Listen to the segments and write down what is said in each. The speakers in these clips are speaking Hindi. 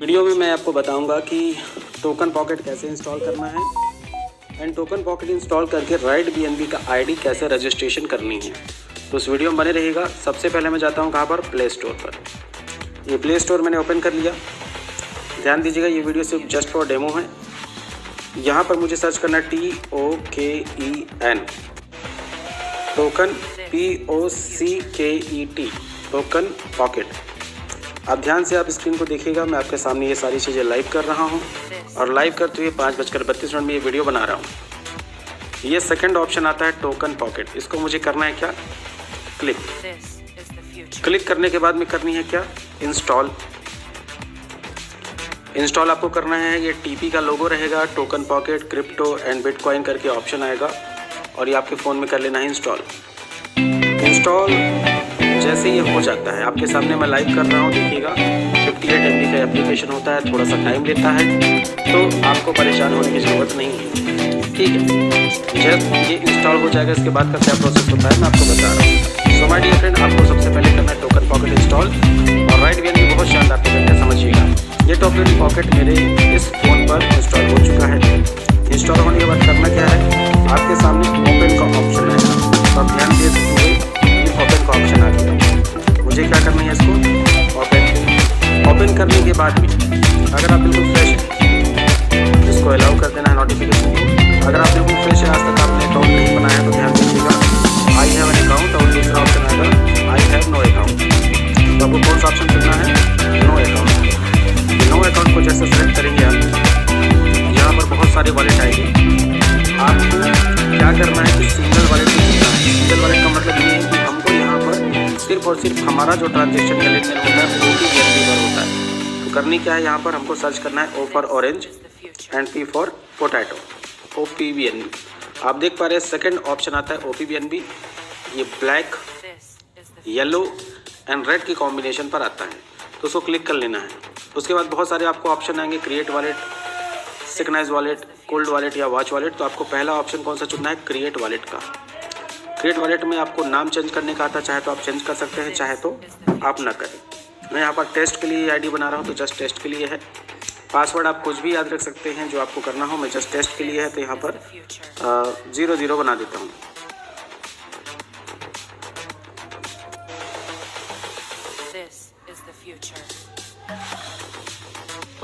वीडियो में मैं आपको बताऊंगा कि टोकन पॉकेट कैसे इंस्टॉल करना है एंड टोकन पॉकेट इंस्टॉल करके राइट बीएनबी का आईडी कैसे रजिस्ट्रेशन करनी है। तो उस वीडियो में बने रहिएगा। सबसे पहले मैं जाता हूं कहां पर, प्ले स्टोर पर। ये प्ले स्टोर मैंने ओपन कर लिया। ध्यान दीजिएगा ये वीडियो सिर्फ जस्ट फॉर डेमो है। यहाँ पर मुझे सर्च करना है TOKEN token POCKET token pocket. अब ध्यान से आप स्क्रीन को देखिएगा। मैं आपके सामने ये सारी चीज़ें लाइव कर रहा हूँ और लाइव करते हुए 5:32 में ये वीडियो बना रहा हूँ। ये सेकंड ऑप्शन आता है टोकन पॉकेट। इसको मुझे करना है क्या, क्लिक। क्लिक करने के बाद में करनी है क्या, इंस्टॉल। इंस्टॉल आपको करना है। ये TP का लोगो रहेगा, token pocket crypto and bitcoin करके ऑप्शन आएगा और ये आपके फ़ोन में कर लेना है इंस्टॉल। इंस्टॉल जैसे ये हो जाता है आपके सामने मैं लाइव कर रहा हूँ, देखिएगा 58 MB का एप्लीकेशन होता है, थोड़ा सा टाइम लेता है, तो आपको परेशान होने की ज़रूरत नहीं है, ठीक है। जब ये इंस्टॉल हो जाएगा इसके बाद का क्या प्रोसेस होता है मैं आपको बता रहा हूँ। सो माय डियर फ्रेंड, आपको सबसे पहले करना है टोकन पॉकेट इंस्टॉल और राइट बीएनबी बहुत शानदार तरीके से समझिएगा। ये टोकन पॉकेट मेरे इस फ़ोन पर इंस्टॉल हो चुका है। इंस्टॉल होने के बाद करना क्या है, आपके सामने ओपन का ऑप्शन आएगा। तो आप ध्यान दे सकते ओपन का ऑप्शन आ गया। मुझे क्या करना है, इसको ओपन करने के बाद भी अगर आप बिल्कुल फ्रेश हैं इसको अलाउ कर देना है नोटिफिकेशन को। अगर आप बिल्कुल फ्रेश है, आज तक आपने अकाउंट नहीं बनाया तो ध्यान दीजिएगा आई हैव एन अकाउंट और दूसरा ऑप्शन आएगा आई हैव नो अकाउंट। तो आपको कौन सा ऑप्शन चुनना है, नो अकाउंट। नो अकाउंट को जैसे सेलेक्ट करेंगे आप, यहाँ पर बहुत सारे वॉलेट आएंगे। आपको क्या करना है कि सिंगल वॉलेट को चुनना है। सिंगल वॉलेट का मतलब ये है कि हमको यहाँ पर सिर्फ और सिर्फ हमारा जो ट्रांजेक्शन या लेन देन होता है वो भी बीएनबी पर होता है। तो करनी क्या है, यहाँ पर हमको सर्च करना है O for orange and P for potato, OPBNB। आप देख पा रहे हैं सेकंड ऑप्शन आता है OPBNB। ये ब्लैक, येलो एंड रेड की कॉम्बिनेशन पर आता है, तो उसको क्लिक कर लेना है। उसके बाद बहुत सारे आपको ऑप्शन आएंगे, create wallet, synchronize wallet, cold wallet या वॉच वॉलेट। तो आपको पहला ऑप्शन कौन सा चुनना है, क्रिएट वॉलेट का। क्रिएट वॉलेट में आपको नाम चेंज करने का आता है, चाहे तो आप चेंज कर सकते हैं, चाहे तो आप ना करें। मैं यहाँ पर टेस्ट के लिए आईडी बना रहा हूँ तो जस्ट टेस्ट के लिए है। पासवर्ड आप कुछ भी याद रख सकते हैं जो आपको करना हो। मैं जस्ट टेस्ट के लिए है तो यहाँ पर 00 बना देता हूँ।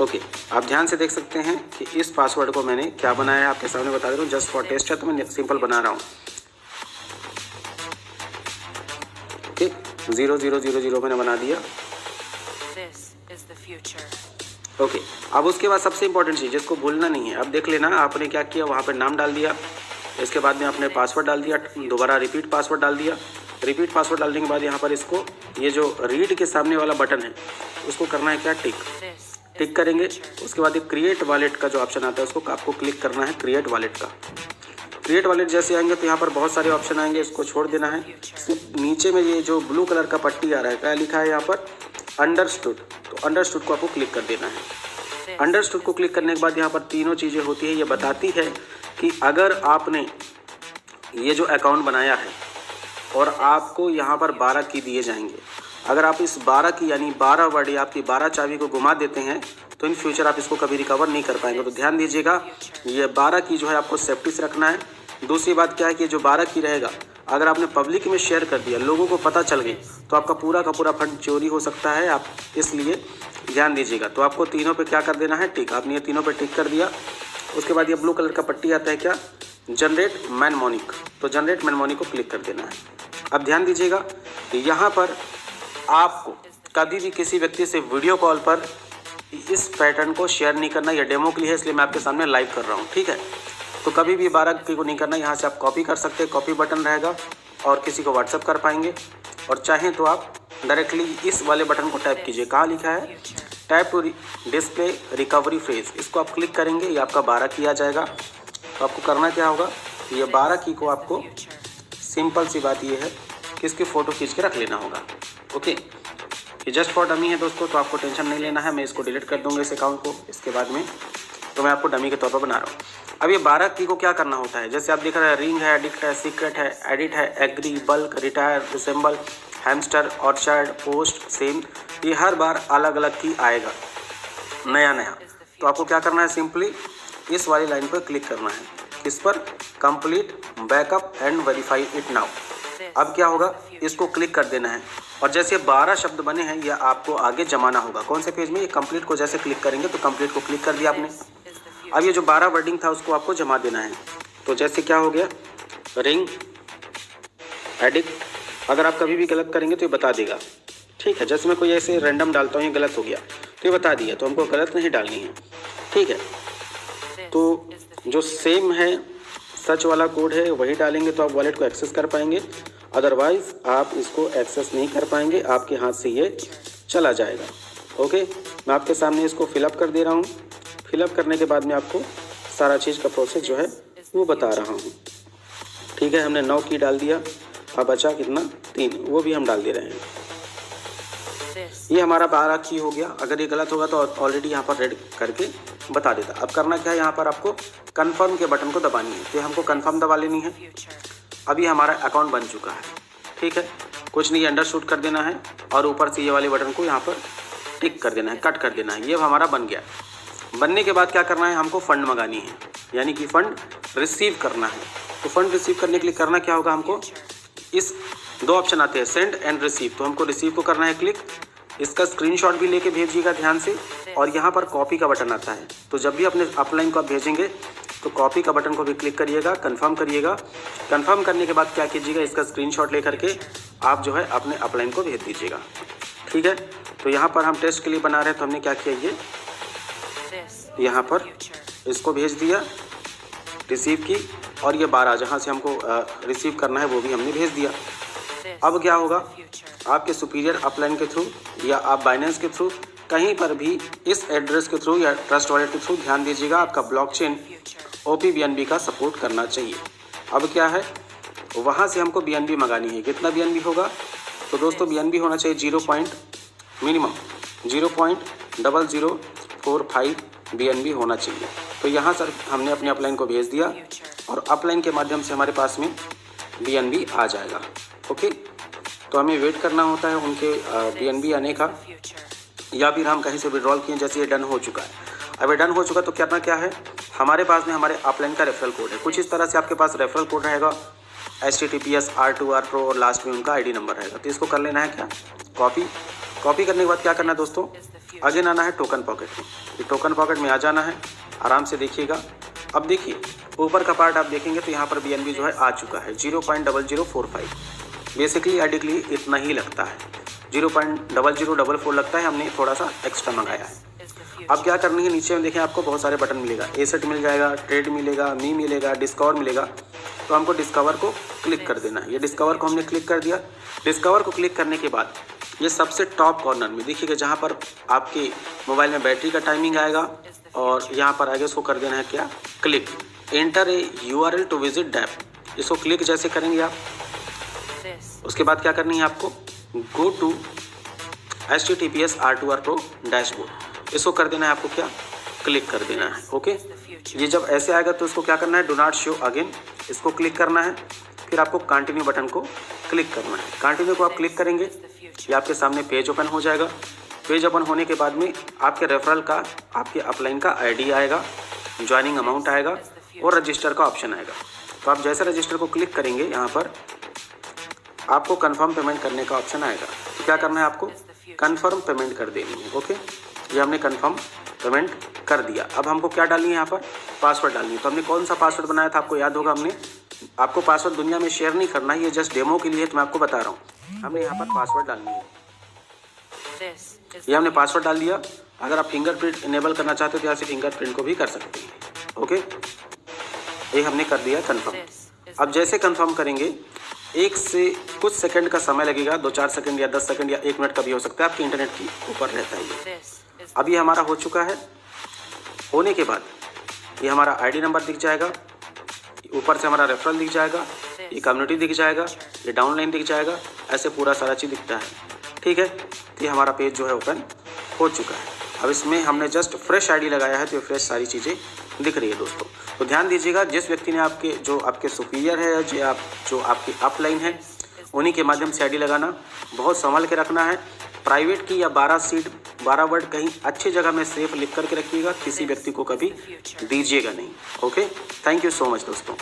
ओके, आप ध्यान से देख सकते हैं कि इस पासवर्ड को मैंने क्या बनाया है, आपके सामने बता दे रहा हूँ। जस्ट फॉर टेस्ट है तो मैं सिंपल बना रहा हूँ। ओके, 0000 मैंने बना दिया। ओके, अब उसके बाद सबसे इंपॉर्टेंट चीज़ जिसको भूलना नहीं है, अब देख लेना आपने क्या किया, वहाँ पर नाम डाल दिया, इसके बाद में आपने पासवर्ड डाल दिया, दोबारा रिपीट पासवर्ड डाल दिया। रिपीट पासवर्ड डालने के बाद यहाँ पर इसको ये जो रीड के सामने वाला बटन है उसको करना है क्या, टिक करेंगे। उसके बाद ये क्रिएट वॉलेट का जो ऑप्शन आता है उसको आपको क्लिक करना है, क्रिएट वॉलेट का। क्रिएट वॉलेट जैसे आएंगे तो यहाँ पर बहुत सारे ऑप्शन आएंगे, इसको छोड़ देना है। नीचे में ये जो ब्लू कलर का पट्टी आ रहा है, क्या लिखा है यहाँ पर, अंडरस्टूड। तो अंडरस्टूड को आपको क्लिक कर देना है। अंडरस्टूड को क्लिक करने के बाद यहाँ पर तीनों चीज़ें होती है। ये बताती है कि अगर आपने ये जो अकाउंट बनाया है और आपको यहाँ पर 12 की दिए जाएंगे, अगर आप इस 12 की यानी 12 वर्ड या आपकी 12 चाबी को घुमा देते हैं तो इन फ्यूचर आप इसको कभी रिकवर नहीं कर पाएंगे। तो ध्यान दीजिएगा, ये 12 की जो है आपको सेफ्टी से रखना है। दूसरी बात क्या है कि जो 12 की रहेगा, अगर आपने पब्लिक में शेयर कर दिया, लोगों को पता चल गई, तो आपका पूरा का पूरा फंड चोरी हो सकता है। आप इसलिए ध्यान दीजिएगा। तो आपको तीनों पे क्या कर देना है, टिक। आपने ये तीनों पे टिक कर दिया। उसके बाद ये ब्लू कलर का पट्टी आता है क्या, जनरेट मैनमोनिक। तो जनरेट मैनमोनिक को क्लिक कर देना है। अब ध्यान दीजिएगा कि यहाँ पर आपको कभी भी किसी व्यक्ति से वीडियो कॉल पर इस पैटर्न को शेयर नहीं करना। यह डेमो के लिए है इसलिए मैं आपके सामने लाइव कर रहा हूँ, ठीक है। तो कभी भी 12 की को नहीं करना। यहाँ से आप कॉपी कर सकते हैं, कॉपी बटन रहेगा और किसी को व्हाट्सअप कर पाएंगे। और चाहें तो आप डायरेक्टली इस वाले बटन को टैप कीजिए, कहाँ लिखा है, tap to display recovery phrase. इसको आप क्लिक करेंगे, ये आपका 12 की आ जाएगा। तो आपको करना क्या होगा, ये 12 की को आपको सिंपल सी बात ये है कि इसकी फ़ोटो खींच के रख लेना होगा। ओके, ये जस्ट फॉर डमी है दोस्तों, तो आपको टेंशन नहीं लेना है। मैं इसको डिलीट कर दूंगा इस अकाउंट को इसके बाद में। तो मैं आपको डमी के तौर पर बना रहा हूँ। अब ये 12 की को क्या करना होता है, जैसे आप देख रहे हैं, रिंग है, एडिक्ट है, सीक्रेट है, एडिट है, agree, bulk, retire, resemble, hamster, orchard, post, same, ये हर बार अलग अलग की आएगा। नया। तो आपको क्या करना है, सिंपली इस वाली लाइन पर क्लिक करना है, किस पर, complete backup and verify it now. अब क्या होगा, इसको क्लिक कर देना है और जैसे 12 शब्द बने हैं यह आपको आगे जमाना होगा। कौन से पेज में, ये कंप्लीट को जैसे क्लिक करेंगे तो कंप्लीट को क्लिक कर दिया आपने। अब ये जो 12 वर्डिंग था उसको आपको जमा देना है। तो जैसे क्या हो गया, रिंग एडिक्ट, अगर आप कभी भी गलत करेंगे तो ये बता देगा, ठीक है। जैसे मैं कोई ऐसे रैंडम डालता हूँ, ये गलत हो गया तो ये बता दिया, तो हमको गलत नहीं डालनी है, ठीक है। तो जो सेम है सच वाला कोड है वही डालेंगे तो आप वॉलेट को एक्सेस कर पाएंगे, अदरवाइज़ आप इसको एक्सेस नहीं कर पाएंगे, आपके हाथ से ये चला जाएगा। ओके, मैं आपके सामने इसको फिलअप कर दे रहा हूँ। फिलअप करने के बाद में आपको सारा चीज़ का प्रोसेस जो है वो बता रहा हूँ, ठीक है। हमने 9 की डाल दिया, अब बचा कितना, 3, वो भी हम डाल दे रहे हैं। ये हमारा 12 की हो गया। अगर ये गलत होगा तो ऑलरेडी यहाँ पर रेड करके बता देता। अब करना क्या है, यहाँ पर आपको कन्फर्म के बटन को दबानी है, तो हमको कन्फर्म दबा लेनी है। अभी हमारा अकाउंट बन चुका है, ठीक है। कुछ नहीं, अंडर शूट कर देना है और ऊपर से ये वाले बटन को यहाँ पर टिक कर देना है, कट कर देना है। ये हमारा बन गया। बनने के बाद क्या करना है, हमको फ़ंड मंगानी है, यानी कि फ़ंड रिसीव करना है। तो फंड रिसीव करने के लिए करना क्या होगा, हमको इस 2 ऑप्शन आते हैं, सेंड एंड रिसीव। तो हमको रिसीव को करना है क्लिक, इसका स्क्रीनशॉट भी लेके भेजिएगा ध्यान से। और यहाँ पर कॉपी का बटन आता है, तो जब भी अपने अपलाइन को आप भेजेंगे तो कॉपी का बटन को भी क्लिक करिएगा, कंफर्म करिएगा। कंफर्म करने के बाद क्या कीजिएगा, इसका स्क्रीनशॉट लेकर के आप जो है अपने अपलाइन को भेज दीजिएगा, ठीक है। तो यहाँ पर हम टेस्ट के लिए बना रहे हैं, तो हमने क्या किया, ये यहाँ पर इसको भेज दिया रिसीव की, और ये 12 जहाँ से हमको रिसीव करना है वो भी हमने भेज दिया। अब क्या होगा, आपके सुपीरियर अपलाइन के थ्रू या आप बाइनेंस के थ्रू कहीं पर भी इस एड्रेस के थ्रू या ट्रस्ट वॉलेट के थ्रू, ध्यान दीजिएगा, आपका ब्लॉकचेन OP-BNB का सपोर्ट करना चाहिए। अब क्या है, वहाँ से हमको BNB मंगानी है। कितना BNB होगा, तो दोस्तों BNB होना चाहिए मिनिमम 0.0045 BNB होना चाहिए। तो यहाँ सर हमने अपने अपलाइन को भेज दिया और अपलाइन के माध्यम से हमारे पास में BNB आ जाएगा। ओके, तो हमें वेट करना होता है उनके BNB आने का, या फिर हम कहीं से विड्रॉल किए, जैसे ये डन हो चुका है। अब ये डन हो चुका तो करना क्या है, हमारे पास में हमारे अपलाइन का रेफरल कोड है। कुछ इस तरह से आपके पास रेफरल कोड रहेगा, HTTPS R2R Pro, और लास्ट में उनका ID नंबर रहेगा। तो इसको कर लेना है क्या, कॉपी करने के बाद क्या करना है दोस्तों, अगेन आना है टोकन पॉकेट में। ये टोकन पॉकेट में आ जाना है, आराम से देखिएगा। अब देखिए ऊपर का पार्ट आप देखेंगे तो यहाँ पर BNB जो है आ चुका है 0.0045। बेसिकली आइडिकली इतना ही लगता है, 0.0044 लगता है, हमने थोड़ा सा एक्स्ट्रा मंगाया है। अब क्या करनी है, नीचे में देखें आपको बहुत सारे बटन मिलेगा, एसेट मिल जाएगा, ट्रेड मिलेगा, मी मिलेगा, डिस्कवर मिलेगा। तो हमको डिस्कवर को क्लिक कर देना है। ये डिस्कवर को हमने क्लिक कर दिया। डिस्कवर को क्लिक करने के बाद ये सबसे टॉप कॉर्नर में देखिएगा, जहाँ पर आपके मोबाइल में बैटरी का टाइमिंग आएगा और यहाँ पर आगे इसको कर देना है क्या, click, enter a URL to visit dapp. इसको क्लिक जैसे करेंगे आप, उसके बाद क्या करनी है आपको, go to HTTPS R2R Pro dashboard. इसको कर देना है आपको क्या, क्लिक कर देना है। ओके, ये जब ऐसे आएगा तो इसको क्या करना है, डू नॉट शो अगेन, इसको क्लिक करना है। फिर आपको कंटिन्यू बटन को क्लिक करना है। कंटिन्यू को आप क्लिक करेंगे, ये आपके सामने पेज ओपन हो जाएगा। पेज ओपन होने के बाद में आपके रेफरल का, आपके अपलाइन का ID आएगा, ज्वाइनिंग अमाउंट आएगा और रजिस्टर का ऑप्शन आएगा। तो आप जैसे रजिस्टर को क्लिक करेंगे, यहाँ पर आपको कंफर्म पेमेंट करने का ऑप्शन आएगा। तो क्या करना है, आपको कंफर्म पेमेंट कर देनी है। ओके, ये हमने कंफर्म पेमेंट कर दिया। अब हमको क्या डालनी है, यहाँ पर पासवर्ड डालनी है। तो हमने कौन सा पासवर्ड बनाया था, आपको याद होगा, हमने, आपको पासवर्ड दुनिया में शेयर नहीं करना है, ये जस्ट डेमो के लिए तो मैं आपको बता रहा हूँ। हमने यहाँ पर पासवर्ड डालनी है, ये हमने पासवर्ड डाल दिया। अगर आप फिंगरप्रिंट इनेबल करना चाहते हो तो यहाँ से फिंगरप्रिंट को भी कर सकते हैं। ओके, ये हमने कर दिया कंफर्म। अब जैसे कंफर्म करेंगे, 1 से कुछ सेकंड का समय लगेगा, 2-4 सेकंड या 10 सेकंड या 1 मिनट का भी हो सकता है, आपके इंटरनेट के ऊपर रहता है ये। अब ये हमारा हो चुका है। होने के बाद ये हमारा ID नंबर दिख जाएगा, ऊपर से हमारा रेफरल दिख जाएगा, ये कम्युनिटी दिख जाएगा, ये डाउनलाइन दिख जाएगा, ऐसे पूरा सारा चीज़ दिखता है। ठीक है, तो ये हमारा पेज जो है ओपन हो चुका है। अब इसमें हमने जस्ट फ्रेश ID लगाया है, तो ये फ्रेश सारी चीज़ें दिख रही है दोस्तों। तो ध्यान दीजिएगा, जिस व्यक्ति ने जो आपके सुपीरियर है, जो आपकी अपलाइन है, उन्हीं के माध्यम से ID लगाना, बहुत संभल के रखना है। प्राइवेट की या 12 वर्ड कहीं अच्छी जगह में सेफ लिख करके रखिएगा, किसी व्यक्ति को कभी दीजिएगा नहीं। Okay, thank you so much दोस्तों।